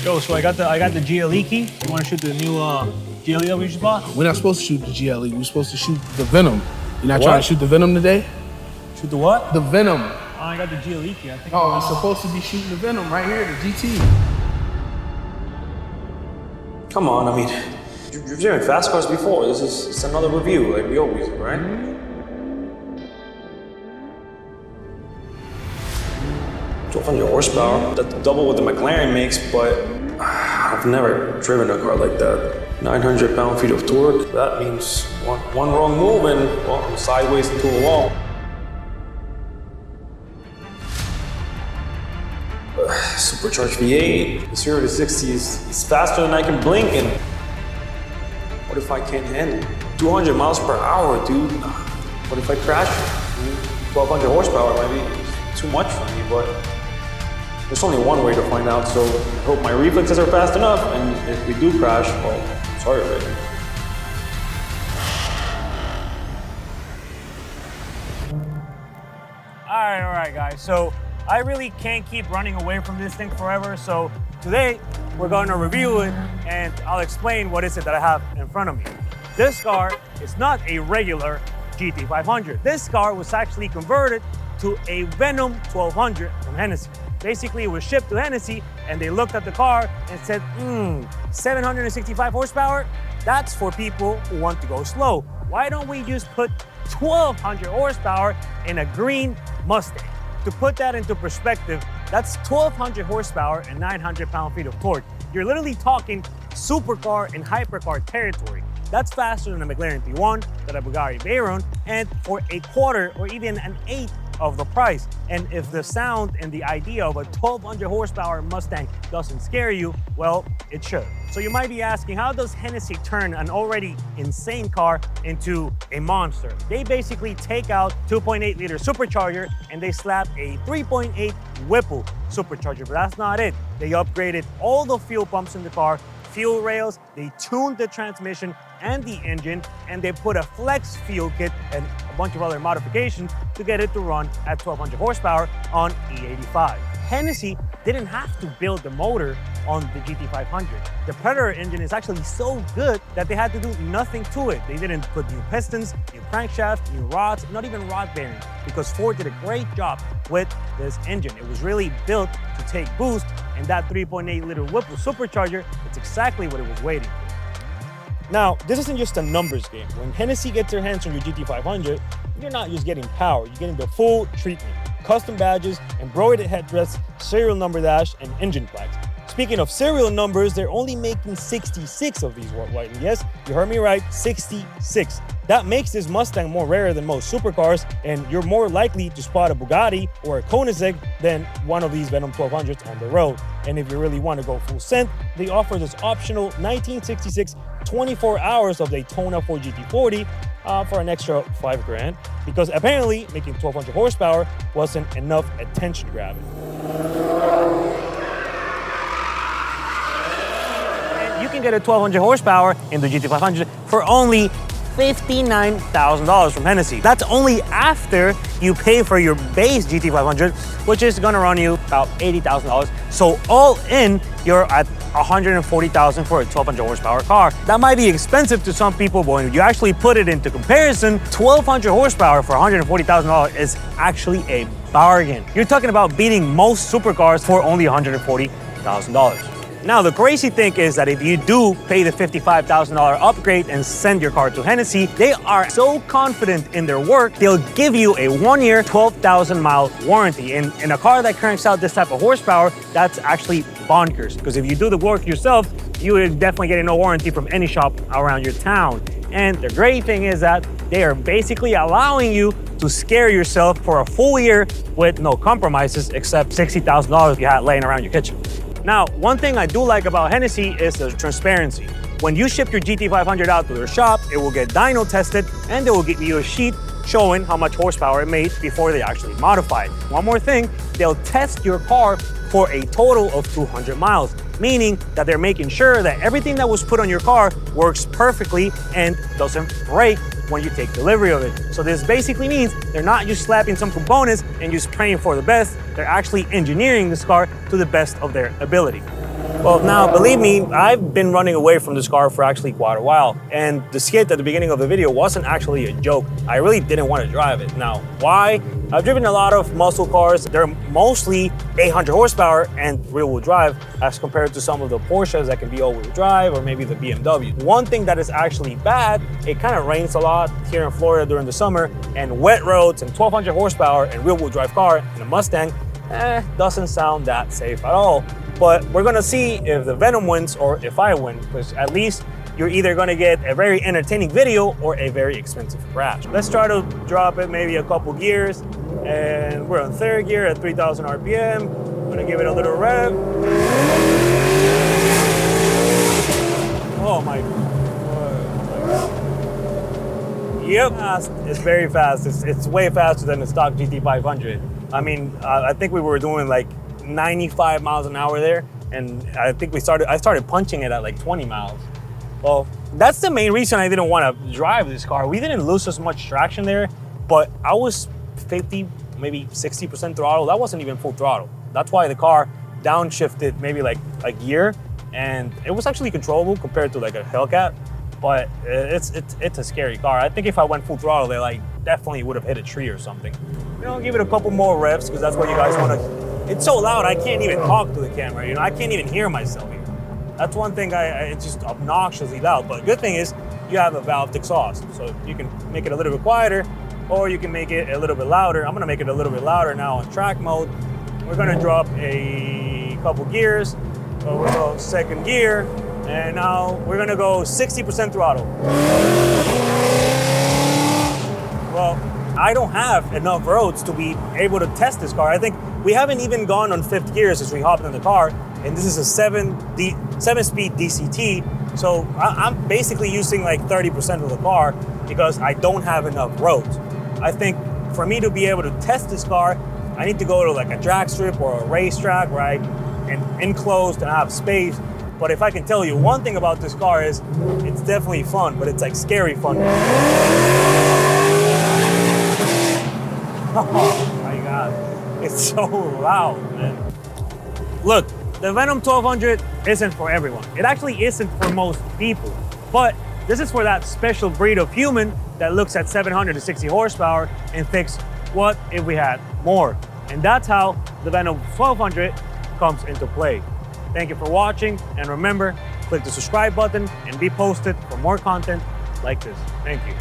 Yo, so I got the GLE key. You want to shoot the new GLE that we just bought? We're not supposed to shoot the GLE. We're supposed to shoot the Venom. You're not trying to shoot the Venom today? Shoot the what? The Venom. Oh, I got the GLE key. I think. Oh, I'm supposed to be shooting the Venom right here, the GT. Come on, I mean, you've driven fast cars before. It's another review, like we always do, right? 1200 horsepower. That's double what the McLaren makes, but I've never driven a car like that. 900 pound-feet of torque. That means one wrong move and, well, I'm sideways into a wall. Supercharged V8, 0 to 60 is faster than I can blink, and what if I can't handle it? 200 miles per hour, dude. What if I crash? 1200 horsepower might be too much for me, but there's only one way to find out, so I hope my reflexes are fast enough, and if we do crash, well, sorry, baby. All right, guys. So I really can't keep running away from this thing forever. So today we're going to review it, and I'll explain what is it that I have in front of me. This car is not a regular GT500. This car was actually converted to a Venom 1200 from Hennessey. Basically, it was shipped to Hennessey, and they looked at the car and said, 765 horsepower? That's for people who want to go slow. Why don't we just put 1200 horsepower in a green Mustang? To put that into perspective, that's 1200 horsepower and 900 pound-feet of torque. You're literally talking supercar and hypercar territory. That's faster than the McLaren P1, than a Bugatti Veyron, and for a quarter or even an eighth of the price. And if the sound and the idea of a 1200 horsepower Mustang doesn't scare you, well, it should. So you might be asking, how does Hennessey turn an already insane car into a monster? They basically take out 2.8 liter supercharger and they slap a 3.8 Whipple supercharger, but that's not it. They upgraded all the fuel pumps in the car, fuel rails, they tuned the transmission and the engine, and they put a flex fuel kit and a bunch of other modifications to get it to run at 1200 horsepower on E85. Hennessey didn't have to build the motor on the GT500. The Predator engine is actually so good that they had to do nothing to it. They didn't put new pistons, new crankshaft, new rods, not even rod bearings, because Ford did a great job with this engine. It was really built to take boost, and that 3.8 liter Whipple supercharger, it's exactly what it was waiting for. Now, this isn't just a numbers game. When Hennessey gets their hands on your GT500, you're not just getting power, you're getting the full treatment. Custom badges, embroidered headrests, serial number dash, and engine flags. Speaking of serial numbers, they're only making 66 of these worldwide. And yes, you heard me right, 66. That makes this Mustang more rare than most supercars, and you're more likely to spot a Bugatti or a Koenigsegg than one of these Venom 1200s on the road. And if you really want to go full scent, they offer this optional 1966 24 hours of Daytona 4 GT40 for an extra $5 grand, because apparently making 1200 horsepower wasn't enough attention grabbing. You can get a 1200 horsepower in the GT500 for only $59,000 from Hennessey. That's only after you pay for your base GT500, which is gonna run you about $80,000. So all in, you're at $140,000 for a 1200 horsepower car. That might be expensive to some people, but when you actually put it into comparison, 1200 horsepower for $140,000 is actually a bargain. You're talking about beating most supercars for only $140,000. Now, the crazy thing is that if you do pay the $55,000 upgrade and send your car to Hennessey, they are so confident in their work, they'll give you a 1-year, 12,000 mile warranty. And in a car that cranks out this type of horsepower, that's actually bonkers. Because if you do the work yourself, you would definitely get no warranty from any shop around your town. And the great thing is that they are basically allowing you to scare yourself for a full year with no compromises except $60,000 you had laying around your kitchen. Now, one thing I do like about Hennessey is the transparency. When you ship your GT500 out to their shop, it will get dyno tested and they will give you a sheet showing how much horsepower it made before they actually modify it. One more thing, they'll test your car for a total of 200 miles, meaning that they're making sure that everything that was put on your car works perfectly and doesn't break when you take delivery of it. So this basically means they're not just slapping some components and just praying for the best. They're actually engineering this car to the best of their ability. Well, now, believe me, I've been running away from this car for actually quite a while. And the skit at the beginning of the video wasn't actually a joke. I really didn't want to drive it. Now, why? I've driven a lot of muscle cars. They're mostly 800 horsepower and rear-wheel drive as compared to some of the Porsches that can be all-wheel drive or maybe the BMW. One thing that is actually bad, it kind of rains a lot here in Florida during the summer, and wet roads and 1200 horsepower and rear-wheel drive car in a Mustang, doesn't sound that safe at all. But we're gonna see if the Venom wins or if I win, because at least you're either gonna get a very entertaining video or a very expensive crash. Let's try to drop it maybe a couple gears, and we're on third gear at 3000 RPM. I'm gonna give it a little rev. Oh my God. Yep, it's very fast. It's way faster than the stock GT500. I mean, I think we were doing like 95 miles an hour there, and I think I started punching it at like 20 miles. Well, that's the main reason I didn't want to drive this car. We didn't lose as much traction there, but I was 50, maybe 60% throttle. That wasn't even full throttle. That's why the car downshifted maybe like a gear, and it was actually controllable compared to like a Hellcat, but it's a scary car. I think if I went full throttle, they like definitely would have hit a tree or something. You know, give it a couple more reps because that's what you guys want to. It's so loud, I can't even talk to the camera, you know, I can't even hear myself here. That's one thing, it's just obnoxiously loud, but the good thing is you have a valved exhaust, so you can make it a little bit quieter, or you can make it a little bit louder. I'm gonna make it a little bit louder now on track mode. We're gonna drop a couple gears, so we'll go second gear, and now we're gonna go 60% throttle. Well, I don't have enough roads to be able to test this car. I think we haven't even gone on fifth gear since we hopped in the car, and this is a 7-speed DCT, so I'm basically using like 30% of the car because I don't have enough roads. I think for me to be able to test this car, I need to go to like a drag strip or a racetrack, right, and enclosed and have space. But if I can tell you one thing about this car is it's definitely fun, but it's like scary fun. Oh my God, it's so loud, man. Look, the Venom 1200 isn't for everyone. It actually isn't for most people, but this is for that special breed of human that looks at 760 horsepower and thinks, what if we had more? And that's how the Venom 1200 comes into play. Thank you for watching, and remember, click the subscribe button and be posted for more content like this. Thank you.